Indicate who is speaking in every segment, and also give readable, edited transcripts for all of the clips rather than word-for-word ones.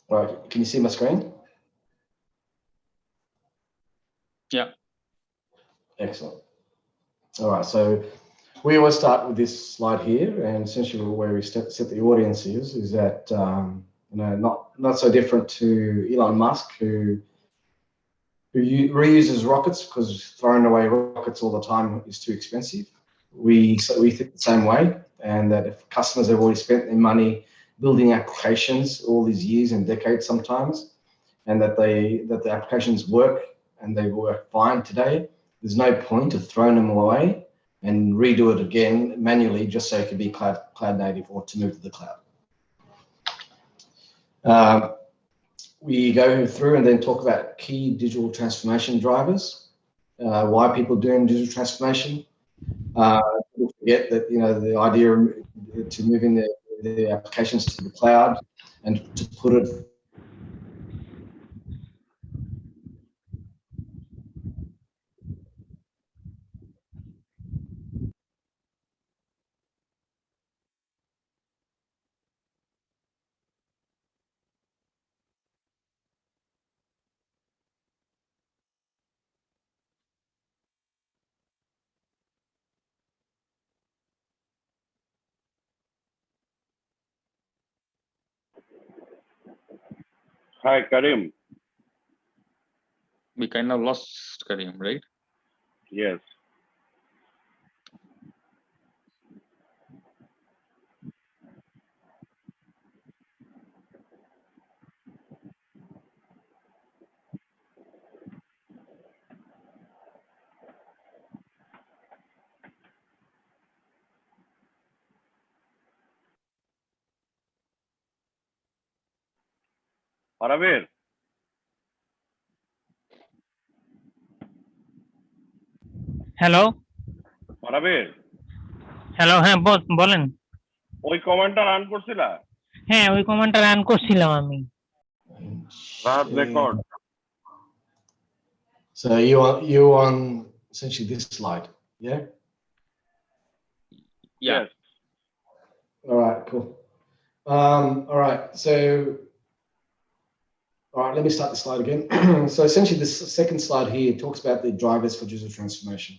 Speaker 1: All right, can you see my screen?
Speaker 2: Yeah.
Speaker 1: Excellent. All right, so we always start with this slide here, and essentially where we set the audience is that not so different to Elon Musk, who reuses rockets because throwing away rockets all the time is too expensive. We think the same way, and that if customers have already spent their money building applications all these years and decades sometimes, and that the applications work and they work fine today, there's no point of throwing them away and redo it again manually just so it can be cloud native or to move to the cloud. We go through and then talk about key digital transformation drivers, why people are doing digital transformation. People forget that the idea to moving the applications to the cloud and to put it
Speaker 3: Hi, Karim.
Speaker 2: We kind of lost Karim, right?
Speaker 3: Yes. Arfe.
Speaker 4: Hello
Speaker 3: Arfe.
Speaker 4: Hello, হ্যাঁ বলেন।
Speaker 3: ওই কমান্ডটা run করছিলা?
Speaker 4: হ্যাঁ, ওই কমান্ডটা run করছিলাম আমি।
Speaker 3: Run record.
Speaker 1: So you on essentially this slide, yeah?
Speaker 2: Yeah.
Speaker 3: Yes.
Speaker 1: All right, cool. All right, so let me start the slide again. So essentially this second slide here talks about the drivers for digital transformation.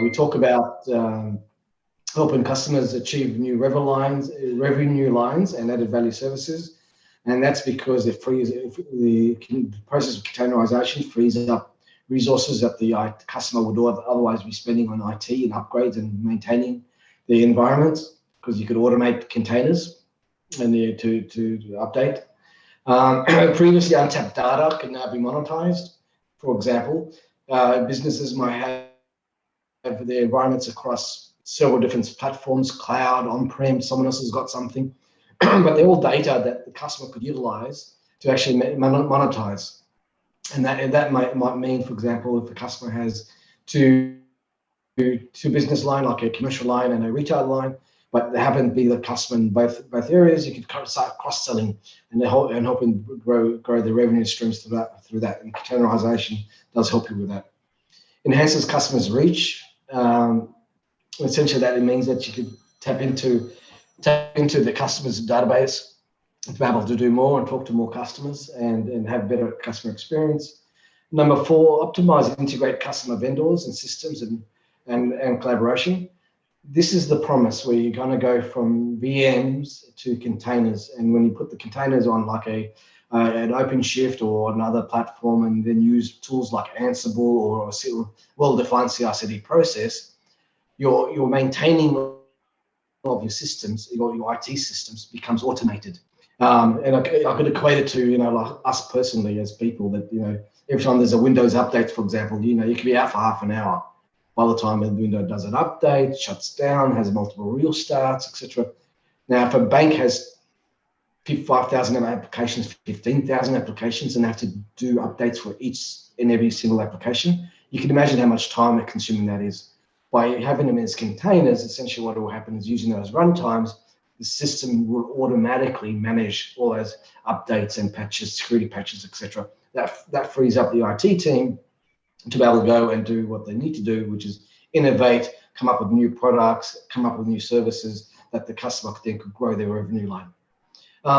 Speaker 1: We talk about helping customers achieve new revenue lines and added value services. And that's because the process of containerization frees up resources that the customer would otherwise be spending on IT and upgrades and maintaining the environment, because you could automate containers and to update. Previously untapped data can now be monetized. For example, businesses might have their environments across several different platforms, cloud, on-prem, someone else has got something, but they're all data that the customer could utilize to actually monetize. And that might mean, for example, if the customer has two business line, like a commercial line and a retail line, but they happen to be the customer in both areas, you could start cross-selling and helping grow the revenue streams through that. And containerization does help you with that. Enhances customers' reach. Essentially, that it means that you could tap into the customer's database to be able to do more and talk to more customers and have better customer experience. Number 4, optimize and integrate customer vendors and systems and collaboration. This is the promise where you're going to go from VMs to containers, and when you put the containers on like an OpenShift or another platform, and then use tools like Ansible or a well-defined CI/CD process, your maintaining of your systems, your IT systems becomes automated. And I could equate it to, like us personally as people, that, every time there's a Windows update, for example, you could be out for half an hour. By the time the window does an update, shuts down, has multiple restarts, etc. Now, if a bank has 5,000 applications, 15,000 applications, and have to do updates for each and every single application, you can imagine how much time and consuming that is. By having them as containers, essentially what will happen is, using those runtimes, the system will automatically manage all those updates and patches, security patches, etc. That frees up the IT team to be able to go and do what they need to do, which is innovate, come up with new products, come up with new services that the customer then could grow their revenue line.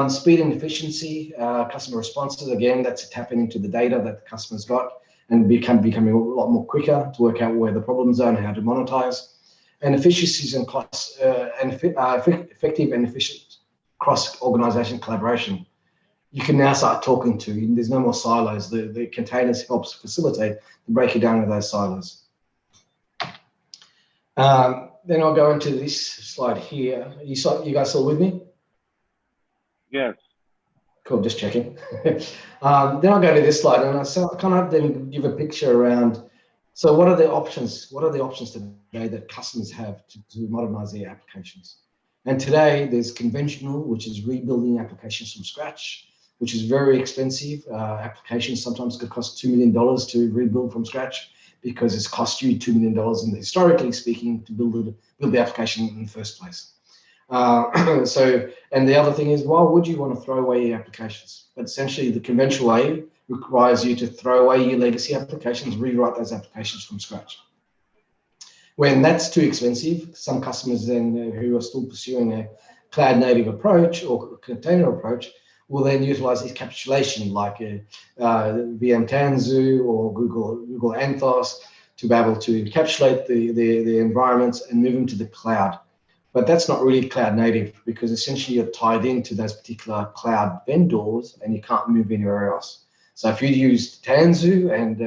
Speaker 1: Speed and efficiency, customer responses, again, that's tapping into the data that the customer's got and becoming a lot more quicker to work out where the problems are and how to monetize. And efficiencies and costs, effective and efficient cross-organization collaboration. You can now start talking to, there's no more silos. The containers helps facilitate the breaking down of those silos. Then I'll go into this slide here. You guys still with me?
Speaker 3: Yes.
Speaker 1: Cool, just checking. Then I'll go to this slide and I kind of then give a picture around, so what are the options? What are the options today that customers have to modernize their applications? And today there's conventional, which is rebuilding applications from scratch, which is very expensive. Applications sometimes could cost $2 million to rebuild from scratch because it's cost you $2 million, and historically speaking, to build the application in the first place. And the other thing is, why would you want to throw away your applications? But essentially, the conventional way requires you to throw away your legacy applications, rewrite those applications from scratch. When that's too expensive, some customers then who are still pursuing a cloud native approach or container approach will then utilize encapsulation like VM Tanzu or Google Anthos to be able to encapsulate the environments and move them to the cloud. But that's not really cloud native because essentially you're tied into those particular cloud vendors and you can't move anywhere else. So if you use Tanzu and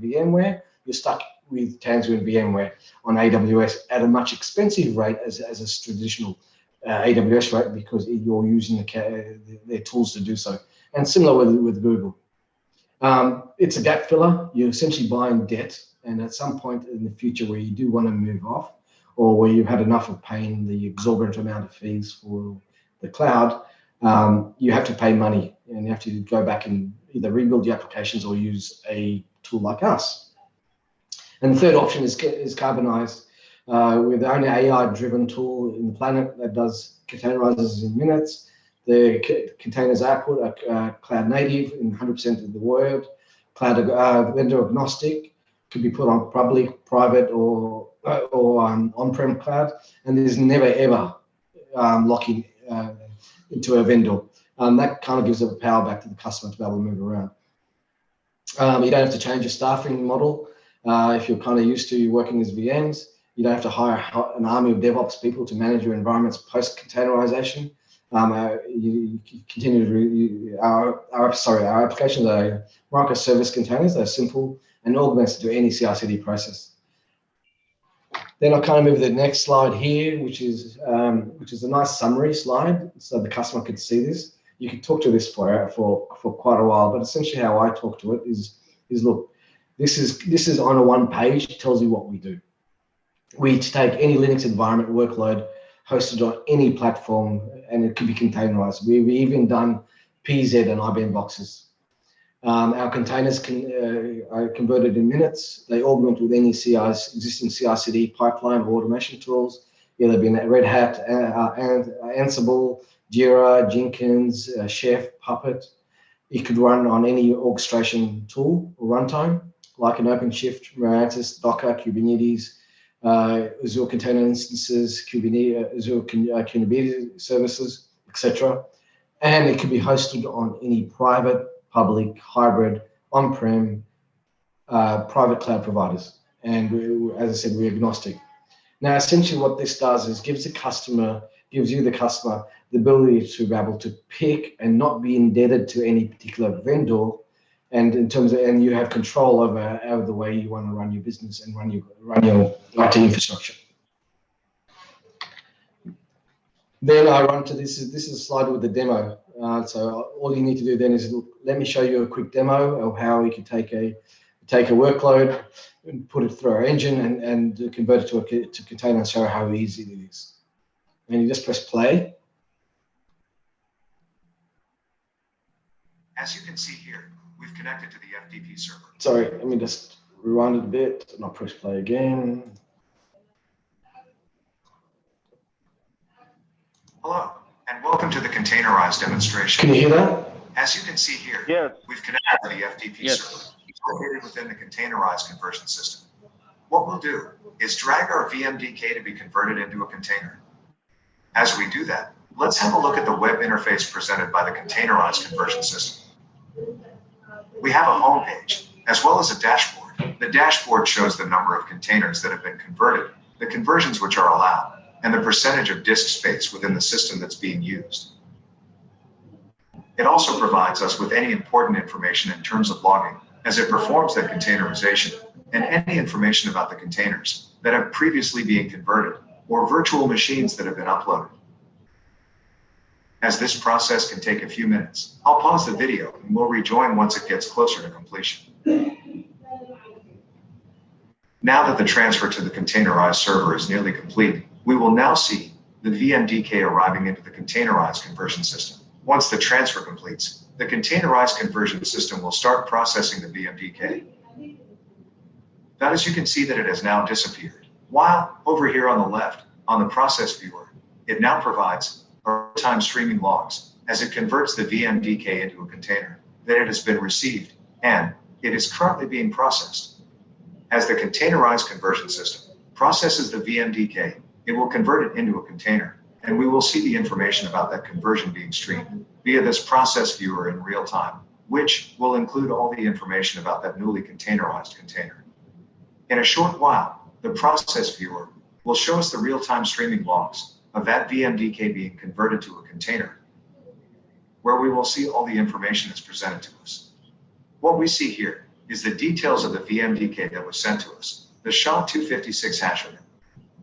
Speaker 1: VMware, you're stuck with Tanzu and VMware on AWS at a much expensive rate as a traditional AWS rate because you're using their tools to do so. And similar with Google. It's a gap filler. You're essentially buying debt, and at some point in the future where you do want to move off, or where you've had enough of paying the exorbitant amount of fees for the cloud, you have to pay money and you have to go back and either rebuild your applications or use a tool like us. And the third option is Carbonize. We're the only AI-driven tool in the planet that does containerizes in minutes. The containers output are cloud native in 100% of the world. Cloud vendor agnostic, could be put on public, private, or on-prem cloud, and there's never ever locking into a vendor. That kind of gives the power back to the customer to be able to move around. You don't have to change your staffing model. If you're kind of used to working as VMs, you don't have to hire an army of DevOps people to manage your environments post-containerization. You continue to our applications are microservice containers. They're simple and organized to do any CI/CD process. Then I'll kind of move to the next slide here, which is a nice summary slide, so the customer could see this. You could talk to this for quite a while, but essentially how I talk to it is look, this is on a one page. It tells you what we do. We take any Linux environment workload hosted on any platform, and it can be containerized. We've even done PZ and IBM boxes. Our containers are converted in minutes. They augment with any existing CI/CD pipeline or automation tools, either being Red Hat, Ansible, Jira, Jenkins, Chef, Puppet. It could run on any orchestration tool or runtime, like an OpenShift, Mirantis, Docker, Kubernetes, Azure Container Instances, Kubernetes, Azure Kubernetes services, etc. And it can be hosted on any private, public, hybrid, on-prem, private cloud providers. And as I said, we're agnostic. Now, essentially what this does is gives you the customer, the ability to be able to pick and not be indebted to any particular vendor. And and you have control over the way you want to run your business and run your IT infrastructure. Then I run to this is a slide with the demo. So all you need to do then is let me show you a quick demo of how we can take a workload and put it through our engine and convert it to container and show how easy it is. And you just press play.
Speaker 5: As you can see here, we've connected to the FTP server.
Speaker 1: Sorry, let me just rewind it a bit and I'll press play again.
Speaker 5: Hello, and welcome to the containerized demonstration.
Speaker 1: Can you hear that?
Speaker 5: As you can see here,
Speaker 3: Yes.
Speaker 5: we've connected to the FTP server, located within the containerized conversion system. What we'll do is drag our VMDK to be converted into a container. As we do that, let's have a look at the web interface presented by the containerized conversion system. We have a home page, as well as a dashboard. The dashboard shows the number of containers that have been converted, the conversions which are allowed, and the percentage of disk space within the system that's being used. It also provides us with any important information in terms of logging, as it performs that containerization, and any information about the containers that have previously been converted, or virtual machines that have been uploaded. As this process can take a few minutes, I'll pause the video and we'll rejoin once it gets closer to completion. Now that the transfer to the containerized server is nearly complete, we will now see the VMDK arriving into the containerized conversion system. Once the transfer completes, the containerized conversion system will start processing the VMDK. Now, as you can see that it has now disappeared, while over here on the left, on the process viewer, it now provides real-time streaming logs as it converts the VMDK into a container that it has been received and it is currently being processed. As the containerized conversion system processes the VMDK, it will convert it into a container, and we will see the information about that conversion being streamed via this process viewer in real time, which will include all the information about that newly containerized container. In a short while, the process viewer will show us the real-time streaming logs of that VMDK being converted to a container, where we will see all the information that's presented to us. What we see here is the details of the VMDK that was sent to us, the SHA-256 hash of it,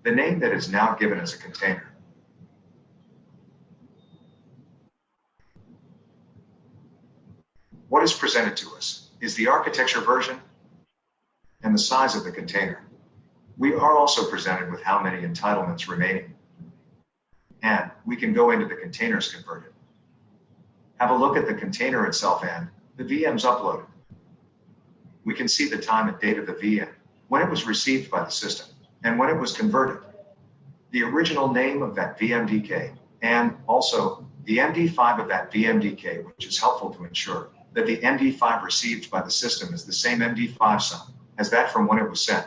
Speaker 5: the name that is now given as a container. What is presented to us is the architecture version and the size of the container. We are also presented with how many entitlements remaining. And we can go into the containers converted. Have a look at the container itself and the VMs uploaded. We can see the time and date of the VM, when it was received by the system, and when it was converted, the original name of that VMDK, and also the MD5 of that VMDK, which is helpful to ensure that the MD5 received by the system is the same MD5 sum as that from when it was sent.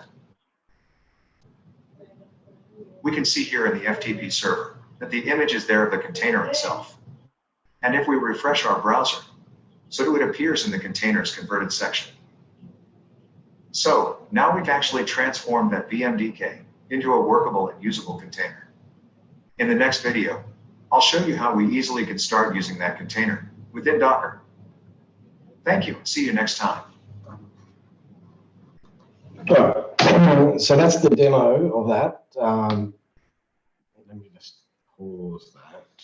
Speaker 5: We can see here in the FTP server that the image is there of the container itself. And if we refresh our browser, so it appears in the containers converted section. So now we've actually transformed that VMDK into a workable and usable container. In the next video, I'll show you how we easily can start using that container within Docker. Thank you. See you next time.
Speaker 1: So that's the demo of that. Let me just pause that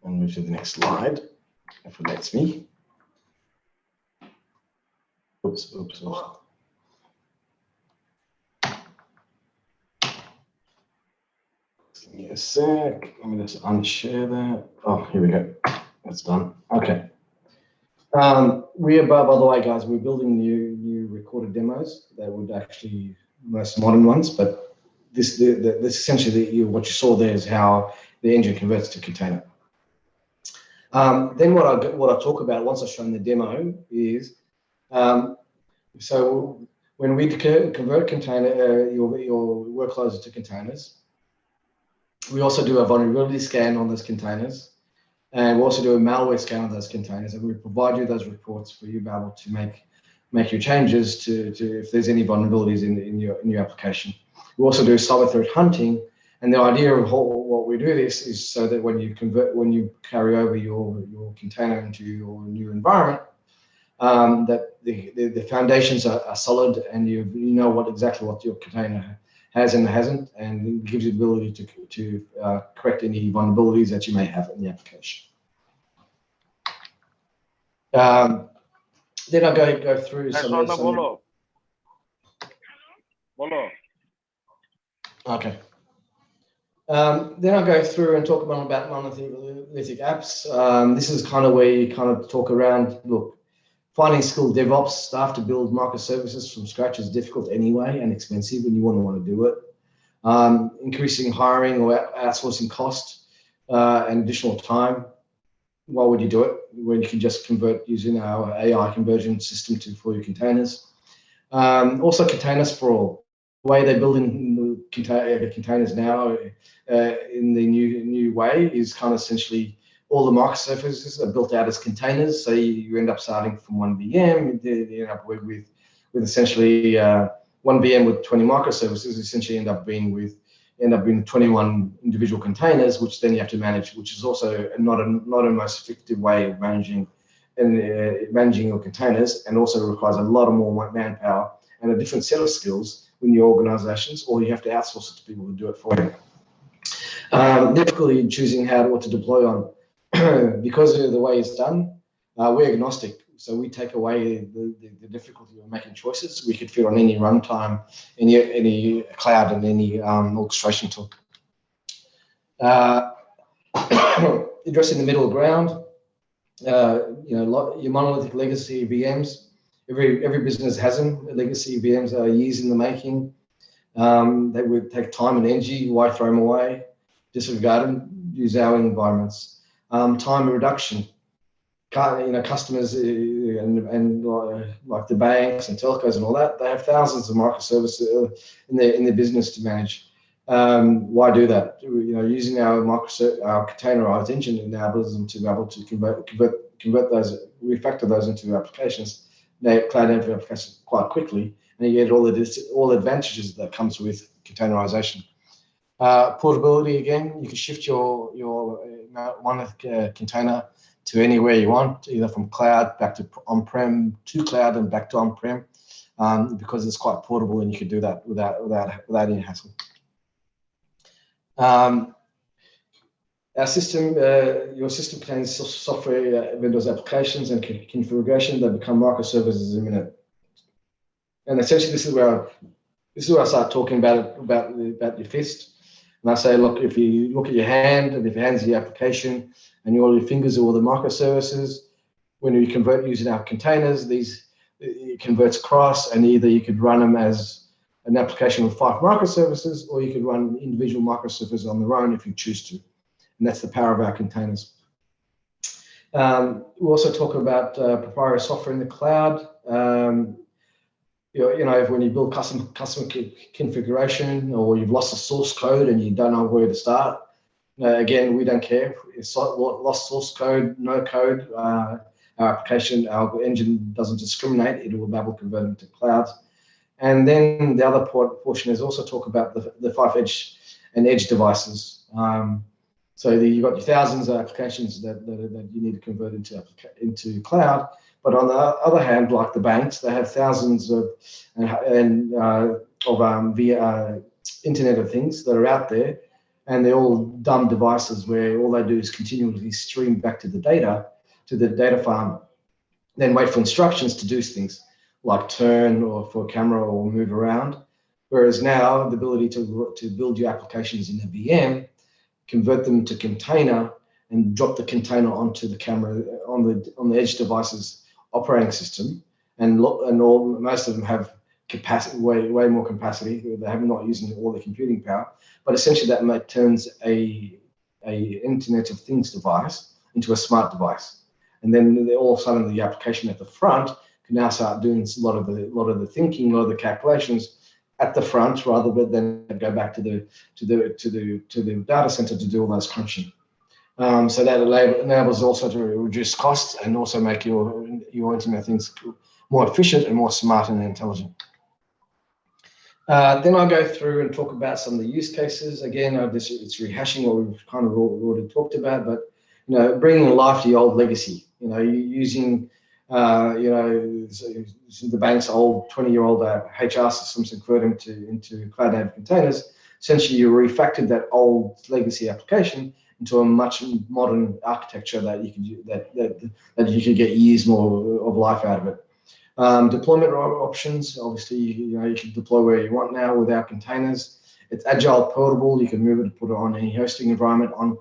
Speaker 1: and move to the next slide, if it lets me. Oops. Give me a sec. Let me just unshare that. Oh, here we go. That's done. Okay. We are, by the way, guys, we're building new recorded demos that would actually most modern ones, but this essentially what you saw there is how the engine converts to container. Then what I talk about once I've shown the demo is so when we convert container your workloads to containers, we also do a vulnerability scan on those containers. And we also do a malware scan of those containers, and we provide you those reports for you to be able to make your changes to if there's any vulnerabilities in your application. We also do cyber threat hunting, and the idea of what we do this is so that when you carry over your container into your new environment, that the foundations are solid, and you know exactly what your container has and hasn't, and it gives you the ability to correct any vulnerabilities that you may have in the application. Then I'll go through some. Okay. Then I'll go through and talk about monolithic apps. This is kind of where you kind of talk around, look, finding skilled DevOps staff to build microservices from scratch is difficult anyway and expensive, and you wouldn't want to do it. Increasing hiring or outsourcing cost and additional time. Why would you do it when you can just convert using our AI conversion system for your containers? Also, container sprawl. The way they're building containers now in the new way is kind of essentially all the microservices are built out as containers. So you end up starting from one VM, you end up with essentially one VM with 20 microservices. Essentially end up being 21 individual containers, which then you have to manage, which is also not a most effective way of managing your containers, and also requires a lot of more manpower and a different set of skills in your organizations, or you have to outsource it to people who do it for you. Difficulty in choosing what to deploy on. Because of the way it's done, we're agnostic. So we take away the difficulty of making choices. We could fit on any runtime, any cloud, and any orchestration tool. Addressing the middle ground, your monolithic legacy VMs. Every business has them. Legacy VMs are years in the making. They would take time and energy. Why throw them away? Disregard them. Use our environments. Time reduction. Customers and like the banks and telcos and all that, they have thousands of microservices in their business to manage. Why do that? Using our containerized engine enables them to be able to convert those, refactor those into applications, cloud native applications quite quickly, and you get all the advantages that comes with containerization. Portability, again, you can shift your one container to anywhere you want, either from cloud back to on-prem to cloud and back to on-prem, because it's quite portable, and you can do that without any hassle. Our system, your system contains software vendors' applications and configuration that become microservices in a minute. And essentially, this is where I start talking about your fist. And I say, look, if you look at your hand, and if your hand's the application, and all your fingers are all the microservices, when you convert using our containers, it converts across, and either you could run them as an application with 5 microservices, or you could run individual microservices on their own if you choose to. And that's the power of our containers. We also talk about proprietary software in the cloud. When you build custom configuration, or you've lost the source code and you don't know where to start, again, we don't care. It's lost source code, no code. Our application, our engine doesn't discriminate. It will be able to convert them to clouds. And then the other portion is also talk about the 5 edge and edge devices. So you've got your thousands of applications that you need to convert into cloud. But on the other hand, like the banks, they have thousands of Internet of Things that are out there, and they're all dumb devices where all they do is continually stream back to the data farm, then wait for instructions to do things like turn or for a camera or move around. Whereas now the ability to build your applications in a VM, convert them to container, and drop the container onto the camera on the edge devices operating system, and most of them have capacity, way more capacity. They have not using all the computing power, but essentially that turns a Internet of Things device into a smart device, and then all of a sudden the application at the front can now start doing a lot of the thinking, a lot of the calculations at the front, rather than go back to the data center to do all those crunching. So that enables also to reduce costs and also make your Internet of Things more efficient and more smart and intelligent. Then I'll go through and talk about some of the use cases. Again, it's rehashing what we've kind of already talked about, but bringing life to the old legacy. Using the bank's old 20-year-old HR systems and convert them into cloud-native containers. Essentially, you refactored that old legacy application into a much modern architecture that you can get years more of life out of it. Deployment options, obviously, you can deploy where you want now with our containers. It's agile, portable. You can move it and put it on any hosting environment, on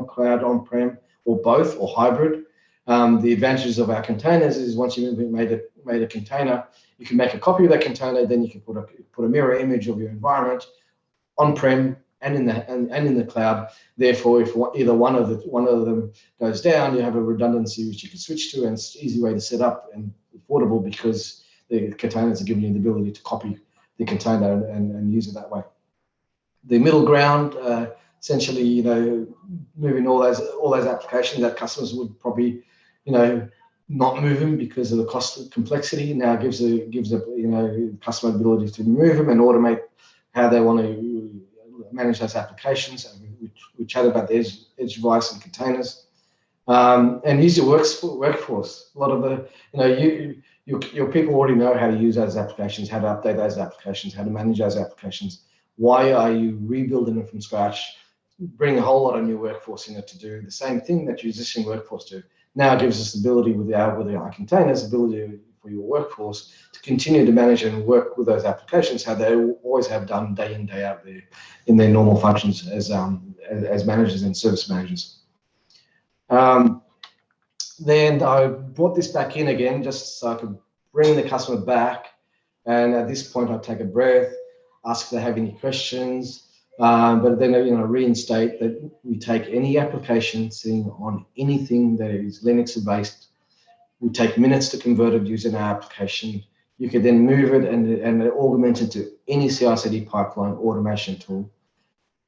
Speaker 1: cloud, on-prem, or both, or hybrid. The advantages of our containers is once you've made a container, you can make a copy of that container. Then you can put a mirror image of your environment on-prem and in the cloud. Therefore, if either one of them goes down, you have a redundancy which you can switch to, and it's an easy way to set up and affordable because the containers are giving you the ability to copy the container and use it that way. the middle ground, essentially, you know, moving all those applications that customers would probably, you know, not move them because of the cost of complexity. Now gives a you know, customer ability to move them and automate how they want to manage those applications. And we chat about the edge device and containers, and use your workforce. A lot of the, you know, your people already know how to use those applications, how to update those applications, how to manage those applications. Why are you rebuilding them from scratch? Bring a whole lot of new workforce in it to do the same thing that your existing workforce do. Now it gives us the ability with our containers, ability for your workforce to continue to manage and work with those applications how they always have done day in, day out there in their normal functions as managers and service managers. Then I brought this back in again just so I could bring the customer back. And at this point, I'd take a breath, ask if they have any questions. But then, you know, reinstate that we take any application sitting on anything that is Linux based. We take minutes to convert it using our application. You can then move it and augment it to any CI/CD pipeline automation tool.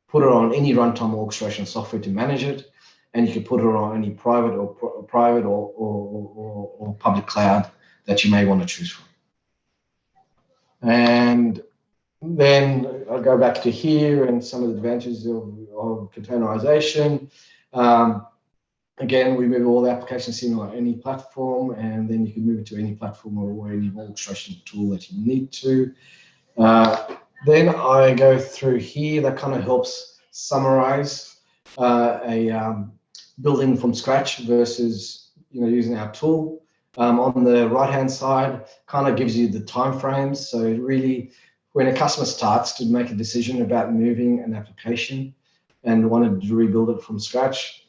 Speaker 1: Put it on any runtime orchestration software to manage it, and you can put it on any private or public cloud that you may want to choose from. And then I'll go back to here and some of the advantages of containerization. Again, we move all the applications in on any platform, and then you can move it to any platform or any orchestration tool that you need to. Then I go through here. That kind of helps summarize building from scratch versus, you know, using our tool. On the right-hand side, kind of gives you the timeframes. So really, when a customer starts to make a decision about moving an application and wanted to rebuild it from scratch,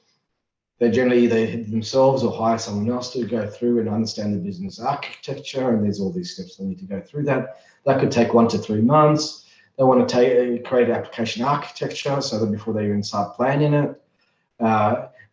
Speaker 1: they generally either themselves or hire someone else to go through and understand the business architecture, and there's all these steps they need to go through that. That could take 1 to 3 months. They want to create application architecture so that before they even start planning it,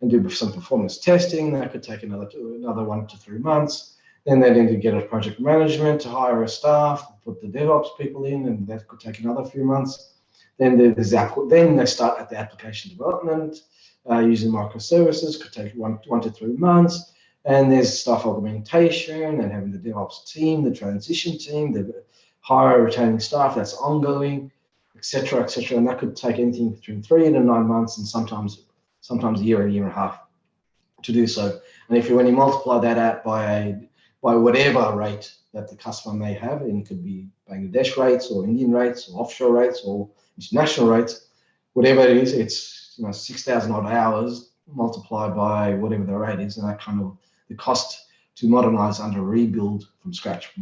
Speaker 1: and do some performance testing, that could take another 1 to 3 months. Then they need to get a project management to hire a staff, put the DevOps people in, and that could take another few months. Then they start at the application development using microservices, could take 1 to 3 months. And there's staff augmentation and having the DevOps team, the transition team, the hire retaining staff, that's ongoing, etc., etc. And that could take anything between 3 to 9 months, and sometimes a year and a half to do so. And when you multiply that out by whatever rate that the customer may have, and it could be Bangladesh rates or Indian rates or offshore rates or international rates, whatever it is, it's 6,000 odd hours multiplied by whatever the rate is, and that kind of the cost to modernize under rebuild from scratch.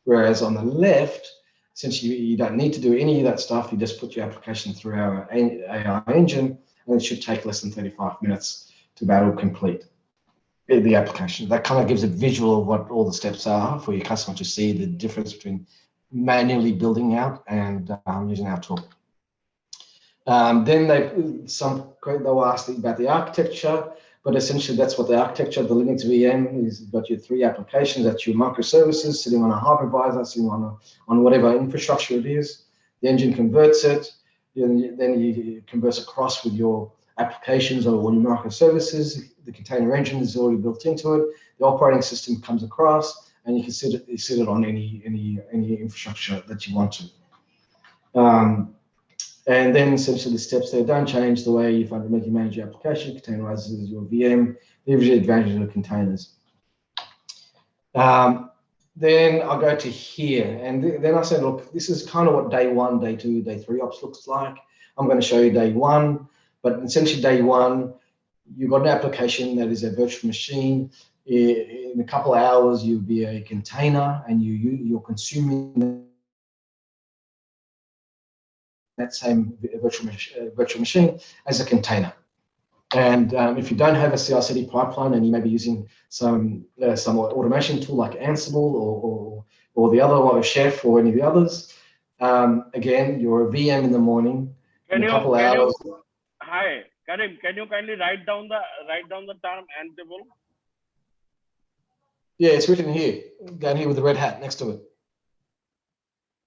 Speaker 1: Whereas on the left, since you don't need to do any of that stuff, you just put your application through our AI engine, and it should take less than 35 minutes to be able to complete the application. That kind of gives a visual of what all the steps are for your customer to see the difference between manually building out and using our tool. Then they'll ask about the architecture, but essentially that's what the architecture of the Linux VM is. You've got your 3 applications, that's your microservices sitting on a hypervisor, sitting on whatever infrastructure it is. The engine converts it, then you converse across with your applications or your microservices. The container engine is already built into it. The operating system comes across, and you can sit it on any infrastructure that you want to. And then essentially the steps there don't change. The way you fundamentally manage your application, containerizes your VM, leverage the advantage of containers. Then I'll go to here, and then I said, look, this is kind of what day 1, day 2, day 3 ops looks like. I'm going to show you day 1, but essentially day 1, you've got an application that is a virtual machine. In a couple of hours, you'll be a container, and you're consuming that same virtual machine as a container. And if you don't have a CI/CD pipeline, and you may be using some automation tool like Ansible or the other one, Chef or any of the others, again, you're a VM in the morning. In a couple hours.
Speaker 3: Hi, Karim. Can you kindly write down the term Ansible?
Speaker 1: Yeah, it's written here, down here with the red hat next to it.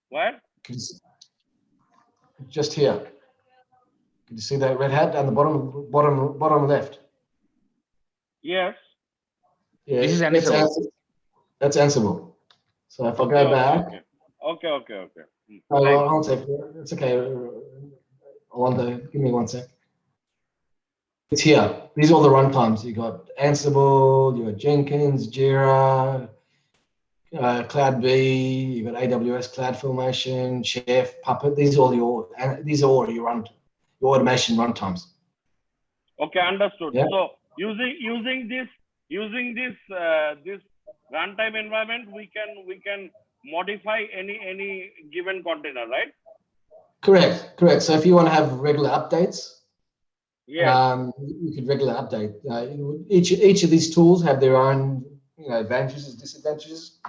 Speaker 3: Where?
Speaker 1: Just here. Can you see that red hat down the bottom left?
Speaker 3: Yes.
Speaker 1: Yeah,
Speaker 2: This is Ansible.
Speaker 1: That's Ansible. So if I go back,
Speaker 3: Okay.
Speaker 1: oh,
Speaker 3: Thanks.
Speaker 1: one sec. It's okay. Give me 1 sec. It's here. These are all the runtimes. You got Ansible, you got Jenkins, Jira, CloudB, you got AWS CloudFormation, Chef, Puppet. These are all your automation runtimes.
Speaker 3: Okay, understood.
Speaker 1: Yeah.
Speaker 3: So using this this runtime environment, we can modify any given container, right?
Speaker 1: Correct. So if you want to have regular updates,
Speaker 3: Yes.
Speaker 1: you could regular update. Each of these tools have their own advantages and disadvantages.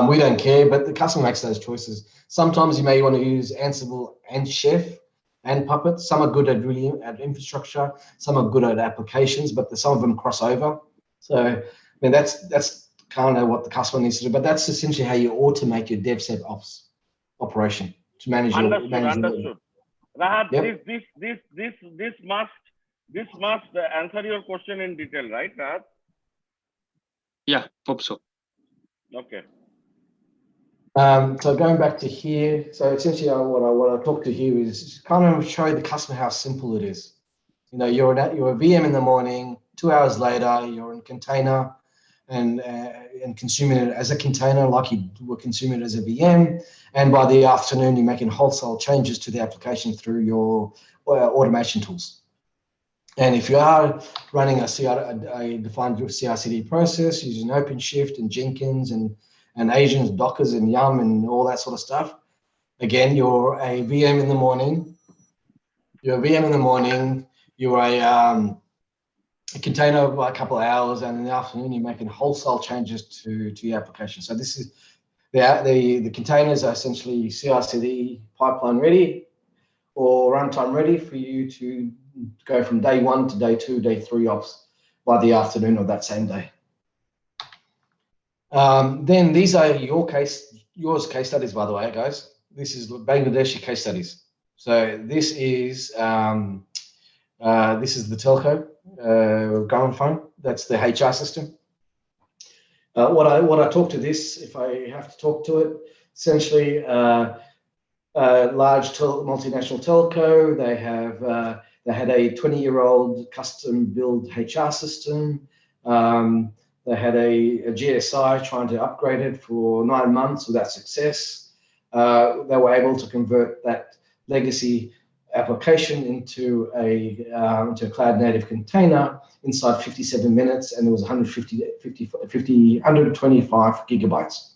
Speaker 1: We don't care, but the customer makes those choices. Sometimes you may want to use Ansible and Chef and Puppet. Some are good at infrastructure, some are good at applications, but some of them cross over. So I mean that's kind of what the customer needs to do. But that's essentially how you automate your DevSec Ops operation to manage
Speaker 3: Understood. Rahat,
Speaker 1: Yep.
Speaker 3: this must answer your question in detail, right, Rahat?
Speaker 2: Yeah, hope so.
Speaker 3: Okay.
Speaker 1: So going back to here, so essentially what I talk to here is kind of show the customer how simple it is. You're a VM in the morning, 2 hours later, you're in container and consuming it as a container like you were consuming it as a VM. And by the afternoon, you're making wholesale changes to the application through your automation tools. And if you are running a defined CI/CD process using OpenShift and Jenkins and Asians, Dockers and Yum and all that sort of stuff, again, you're a VM in the morning. You're a container by a couple of hours, and in the afternoon, you're making wholesale changes to your application. So this is the containers are essentially CI/CD pipeline ready or runtime ready for you to go from day 1 to day 2, day 3 ops by the afternoon of that same day. Then these are yours case studies, by the way, guys. This is Bangladeshi case studies. So this is the telco government phone. That's the HR system. What I talk to this, if I have to talk to it, essentially large multinational telco. They had a 20-year-old custom build HR system. They had a GSI trying to upgrade it for 9 months without success. They were able to convert that legacy application into a cloud-native container inside 57 minutes, and it was 125 gigabytes.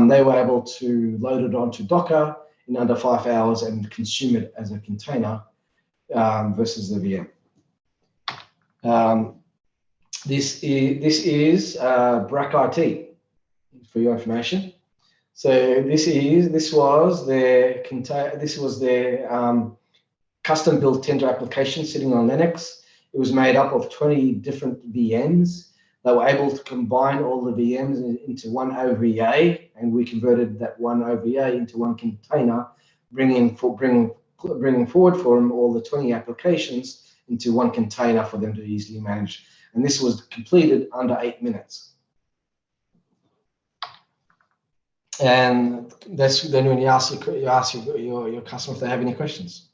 Speaker 1: They were able to load it onto Docker in under 5 hours and consume it as a container versus the VM. This is Brack IT for your information. So this was their custom built tender application sitting on Linux. It was made up of 20 different VMs. They were able to combine all the VMs into one OVA, and we converted that one OVA into one container, bringing forward for them all the 20 applications into one container for them to easily manage. And this was completed under 8 minutes. And that's then when you ask your customer if they have any questions.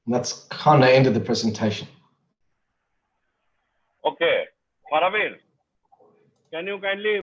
Speaker 1: And that's kind of ended the presentation.
Speaker 3: Okay. Paravir, can you kindly